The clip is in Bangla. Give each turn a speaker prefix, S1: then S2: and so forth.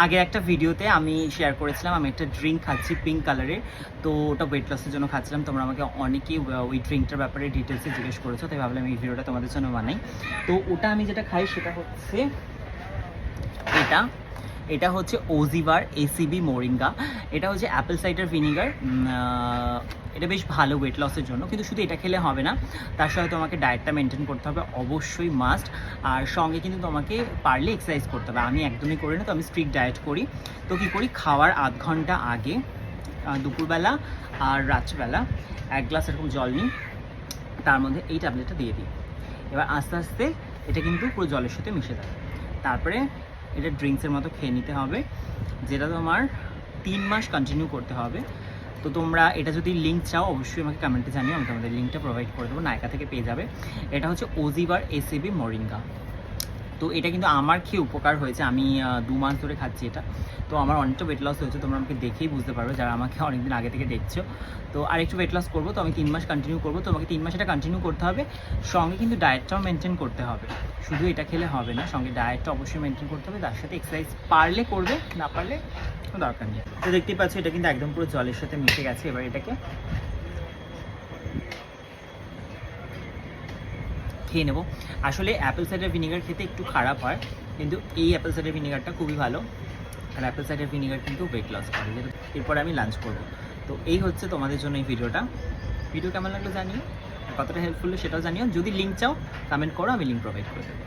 S1: আগে একটা ভিডিওতে আমি শেয়ার করেছিলাম আমি একটা ড্রিঙ্ক খাচ্ছি পিঙ্ক কালারের, তো ওটা ওয়েট লসের জন্য খাচ্ছিলাম। তোমরা আমাকে অনেকেই ওই ড্রিঙ্কটার ব্যাপারে ডিটেলসে জিজ্ঞেস করেছো, তাই ভাবলাম এই ভিডিওটা তোমাদের জন্য বানাই। তো ওটা আমি যেটা খাই সেটা হচ্ছে এটা এটা হচ্ছে ওজিভার এসিবি মোরিঙ্গা। এটা হচ্ছে অ্যাপেল সাইডার ভিনিগার। এটা বেশ ভালো ওয়েট লসের জন্য, কিন্তু শুধু এটা খেলে হবে না, তার সাথে তোমাকে ডায়েটটা মেনটেন করতে হবে, অবশ্যই মাস্ট। আর সঙ্গে কিন্তু তোমাকে পারলে এক্সারসাইজ করতে হবে। আমি একদমই করি না, তো আমি স্ট্রিক্ট ডায়েট করি। তো কী করি, খাওয়ার আধ ঘন্টা আগে দুপুরবেলা আর রাত্রিবেলা 1 গ্লাস এরকম জল নিই, তার মধ্যে এই ট্যাবলেটটা দিয়ে দিই। এবার আস্তে আস্তে এটা কিন্তু পুরো জলের সাথে মিশে যাবে। তারপরে এটা ড্রিঙ্কসের মতো খেয়ে নিতে হবে, যেটা তোমার 3 মাস কন্টিনিউ করতে হবে। তো তোমরা এটা যদি লিঙ্ক চাও অবশ্যই আমাকে কমেন্টে জানিও, আমি তোমাদের লিঙ্কটা প্রোভাইড করে দেবো, নায়কা থেকে পেয়ে যাবে। এটা হচ্ছে ওজিভার এসিবি মোরিঙ্গা। তো এটা কিন্তু আমার খেয়ে উপকার হয়েছে, আমি 2 মাস ধরে খাচ্ছি এটা। তো আমার অনেকটা ওয়েট লস হয়েছে, তোমরা আমাকে দেখেই বুঝতে পারবে যারা আমাকে অনেকদিন আগে থেকে দেখছো। তো আরেকটু ওয়েট লস করবো, তো আমি 3 মাস কন্টিনিউ করবো। তো আমাকে 3 মাস এটা কন্টিনিউ করতে হবে, সঙ্গে কিন্তু ডায়েটটাও মেনটেন করতে হবে। শুধু এটা খেলে হবে না, সঙ্গে ডায়েটটা অবশ্যই মেনটেন করতে হবে, তার সাথে এক্সারসাইজ পারলে করবে, না পারলে কোনো দরকার নেই। তো দেখতেই পাচ্ছ এটা কিন্তু একদম পুরো জলের সাথে মিশে গেছে। এবার এটাকে খেয়ে নেবো। আসলে অ্যাপেল সাইডার ভিনিগার খেতে একটু খারাপ হয়, কিন্তু এই অ্যাপেল সাইডার ভিনিগারটা খুবই ভালো। আর অ্যাপেল সাইডার ভিনিগার কিন্তু ওয়েট লস করে। এরপরে আমি লাঞ্চ করবো। তো এই হচ্ছে তোমাদের জন্য এই ভিডিওটা। ভিডিও কেমন লাগলো জানিও, কতটা হেল্পফুল সেটাও জানিও। যদি লিঙ্ক চাও কমেন্ট করো, আমি লিঙ্ক প্রোভাইড করে দেবো।